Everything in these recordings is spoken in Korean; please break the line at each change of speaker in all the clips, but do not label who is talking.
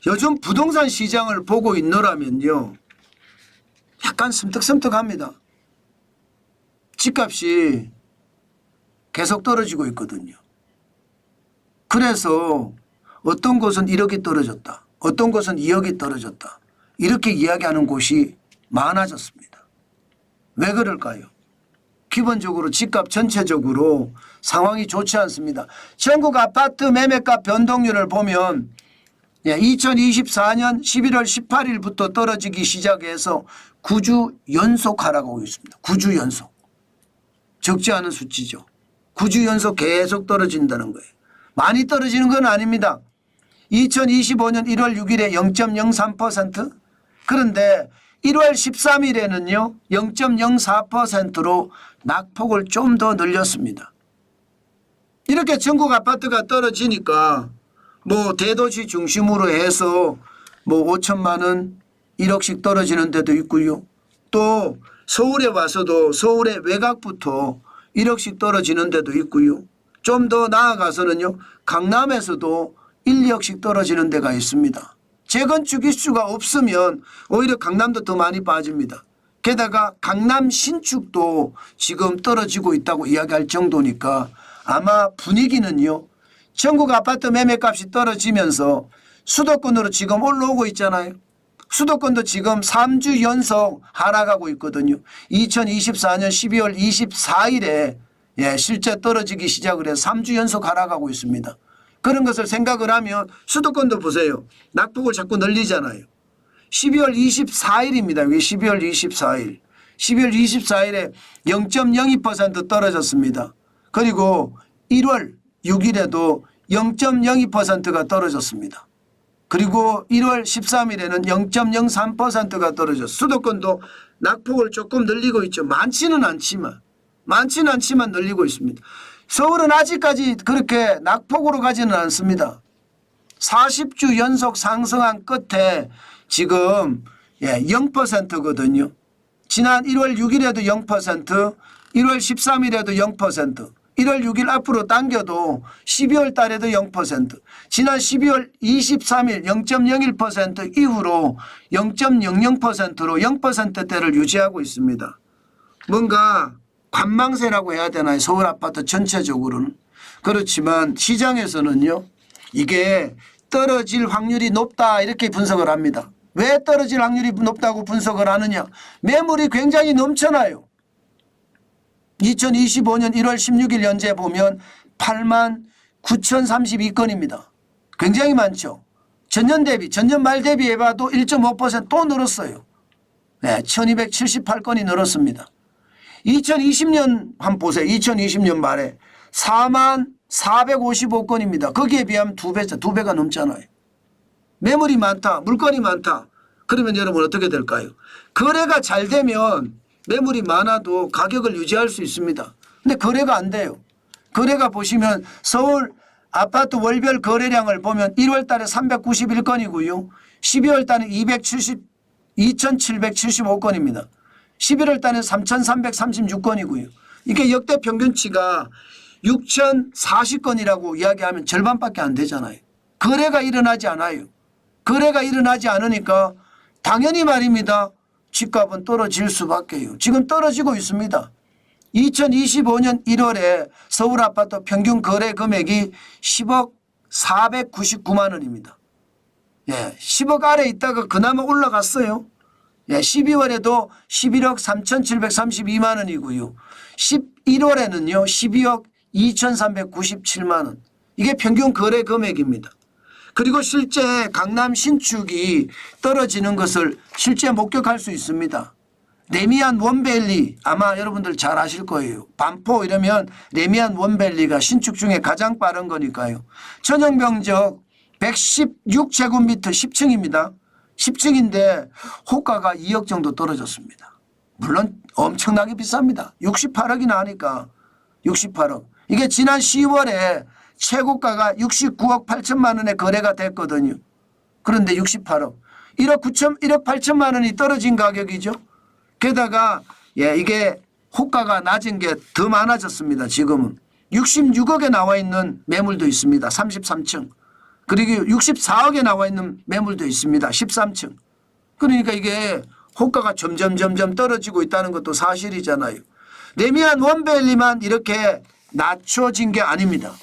요즘 부동산 시장을 보고 있노라면요, 약간 섬뜩섬뜩합니다. 집값이 계속 떨어지고 있거든요. 그래서 어떤 곳은 1억이 떨어졌다, 어떤 곳은 2억이 떨어졌다, 이렇게 이야기하는 곳이 많아졌습니다. 왜 그럴까요? 기본적으로 집값 전체적으로 상황이 좋지 않습니다. 전국 아파트 매매가 변동률을 보면 2024년 11월 18일부터 떨어지기 시작해서 9주 연속 하락하고 있습니다. 9주 연속. 적지 않은 수치죠. 9주 연속 계속 떨어진다는 거예요. 많이 떨어지는 건 아닙니다. 2025년 1월 6일에 0.03%, 그런데 1월 13일에는요 0.04%로 낙폭을 좀 더 늘렸습니다. 이렇게 전국 아파트가 떨어지니까 뭐 대도시 중심으로 해서 뭐 5천만 원 1억씩 떨어지는 데도 있고요. 또 서울에 와서도 서울의 외곽부터 1억씩 떨어지는 데도 있고요. 좀 더 나아가서는요 강남에서도 1, 2억씩 떨어지는 데가 있습니다. 재건축 이슈가 없으면 오히려 강남도 더 많이 빠집니다. 게다가 강남 신축도 지금 떨어지고 있다고 이야기할 정도니까 아마 분위기는요 전국 아파트 매매값이 떨어지면서 수도권으로 지금 올라오고 있잖아요. 수도권도 지금 3주 연속 하락하고 있거든요. 2024년 12월 24일에 실제 떨어지기 시작을 해서 3주 연속 하락하고 있습니다. 그런 것을 생각을 하면 수도권도 보세요. 낙폭을 자꾸 늘리잖아요. 12월 24일입니다. 이게 12월 24일. 12월 24일에 0.02% 떨어졌습니다. 그리고 1월 6일에도 0.02%가 떨어졌습니다. 그리고 1월 13일에는 0.03%가 떨어졌어요. 수도권도 낙폭을 조금 늘리고 있죠. 많지는 않지만 늘리고 있습니다. 서울은 아직까지 그렇게 낙폭으로 가지는 않습니다. 40주 연속 상승한 끝에 지금 0%거든요. 지난 1월 6일에도 0%, 1월 13일에도 0%, 1월 6일 앞으로 당겨도 12월 달에도 0%, 지난 12월 23일 0.01% 이후로 0.00%로 0%대를 유지하고 있습니다. 뭔가 관망세라고 해야 되나요? 서울 아파트 전체적으로는. 그렇지만 시장에서는요 이게 떨어질 확률이 높다 이렇게 분석을 합니다. 왜 떨어질 확률이 높다고 분석을 하느냐? 매물이 굉장히 넘쳐나요. 2025년 1월 16일 현재 보면 8만 9,032건입니다. 굉장히 많죠. 전년 대비, 전년 말 대비해봐도 1.5% 또 늘었어요. 1278건이 늘었습니다. 2020년 한번 보세요. 2020년 말에 4만 455건입니다. 거기에 비하면 2배죠. 2배가 넘잖아요. 매물이 많다. 물건이 많다. 그러면 여러분 어떻게 될까요? 거래가 잘 되면 매물이 많아도 가격을 유지할 수 있습니다. 근데 거래가 안 돼요. 거래가 보시면 서울 아파트 월별 거래량을 보면 1월 달에 391건이고요. 12월 달에 2,775건입니다. 11월 달에 3,336건이고요. 이게 역대 평균치가 6,040건이라고 이야기하면 절반밖에 안 되잖아요. 거래가 일어나지 않아요. 거래가 일어나지 않으니까 당연히 말입니다. 집값은 떨어질 수밖에요. 지금 떨어지고 있습니다. 2025년 1월에 서울 아파트 평균 거래 금액이 10억 499만 원입니다. 10억 아래 있다가 그나마 올라갔어요. 12월에도 11억 3,732만 원이고요. 11월에는요 12억 2,397만 원. 이게 평균 거래 금액입니다. 그리고 실제 강남 신축이 떨어지는 것을 실제 목격할 수 있습니다. 레미안 원밸리 아마 여러분들 잘 아실 거예요. 반포 이러면 레미안 원밸리가 신축 중에 가장 빠른 거니까요. 전용병적 116제곱미터 10층입니다. 10층인데 호가가 2억 정도 떨어졌습니다. 물론 엄청나게 비쌉니다. 68억이나 하니까 68억. 이게 지난 10월에 최고가가 69억 8천만 원에 거래가 됐거든요. 그런데 68억. 1억 8천만 원이 떨어진 가격이죠. 게다가 이게 호가가 낮은 게 더 많아졌습니다. 지금은. 66억에 나와 있는 매물도 있습니다. 33층. 그리고 64억에 나와 있는 매물도 있습니다. 13층. 그러니까 이게 호가가 점점 떨어지고 있다는 것도 사실이잖아요. 레미안 원밸리만 이렇게 낮춰진 게 아닙니다.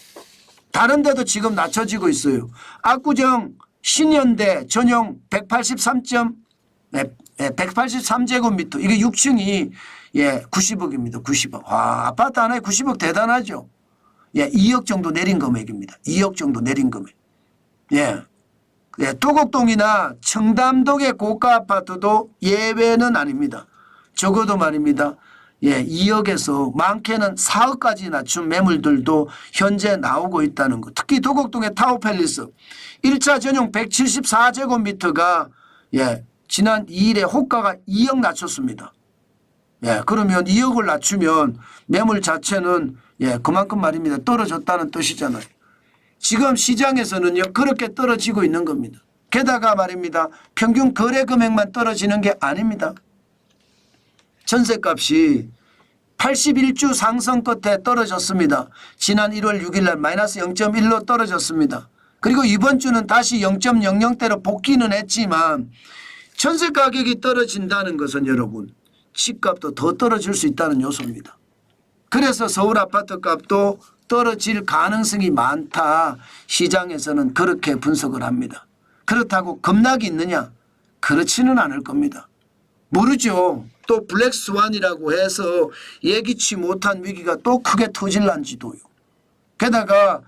다른 데도 지금 낮춰지고 있어요. 압구정 신현대 전용 183제곱미터 이게 6층이 90억입니다. 90억. 와, 아파트 하나에 90억 대단하죠. 2억 정도 내린 금액입니다. 2억 정도 내린 금액. 도곡동이나 청담동의 고가 아파트도 예외는 아닙니다. 적어도 말입니다. 2억에서 많게는 4억까지 낮춘 매물들도 현재 나오고 있다는 것. 특히 도곡동의 타워팰리스 1차 전용 174제곱미터가 지난 2일에 호가가 2억 낮췄습니다. 그러면 2억을 낮추면 매물 자체는 그만큼 말입니다. 떨어졌다는 뜻이잖아요. 지금 시장에서는요 그렇게 떨어지고 있는 겁니다. 게다가 말입니다. 평균 거래 금액만 떨어지는 게 아닙니다. 전셋값이 81주 상승 끝에 떨어졌습니다. 지난 1월 6일 날 마이너스 0.1로 떨어졌습니다. 그리고 이번 주는 다시 0.00대로 복귀는 했지만 전세 가격이 떨어진다는 것은 여러분 집값도 더 떨어질 수 있다는 요소입니다. 그래서 서울 아파트 값도 떨어질 가능성이 많다. 시장에서는 그렇게 분석을 합니다. 그렇다고 급락이 있느냐? 그렇지는 않을 겁니다. 모르죠. 또 블랙스완이라고 해서 예기치 못한 위기가 또 크게 터질란지도요. 게다가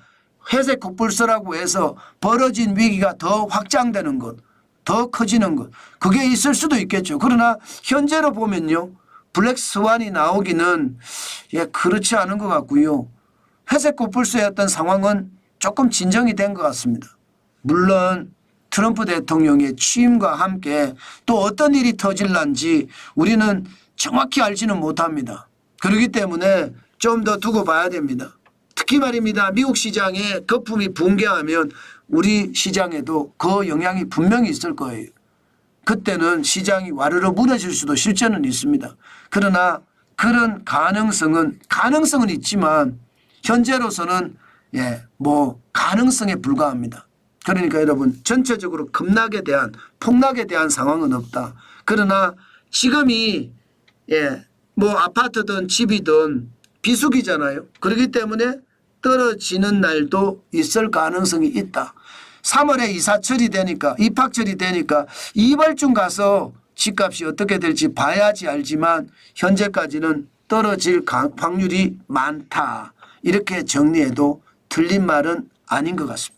회색 코뿔소라고 해서 벌어진 위기가 더 확장되는 것, 더 커지는 것, 그게 있을 수도 있겠죠. 그러나 현재로 보면요. 블랙스완이 나오기는 그렇지 않은 것 같고요. 회색 코뿔소였던 상황은 조금 진정이 된 것 같습니다. 물론 트럼프 대통령의 취임과 함께 또 어떤 일이 터질란지 우리는 정확히 알지는 못합니다. 그렇기 때문에 좀 더 두고 봐야 됩니다. 특히 말입니다. 미국 시장에 거품이 붕괴하면 우리 시장에도 그 영향이 분명히 있을 거예요. 그때는 시장이 와르르 무너질 수도 실제는 있습니다. 그러나 그런 가능성은 있지만 현재로서는 가능성에 불과합니다. 그러니까 여러분 전체적으로 급락에 대한 폭락에 대한 상황은 없다. 그러나 지금이 아파트든 집이든 비수기잖아요. 그렇기 때문에 떨어지는 날도 있을 가능성이 있다. 3월에 이사철이 되니까 입학철이 되니까 이발중 가서 집값이 어떻게 될지 봐야지 알지만 현재까지는 떨어질 확률이 많다. 이렇게 정리해도 틀린 말은 아닌 것 같습니다.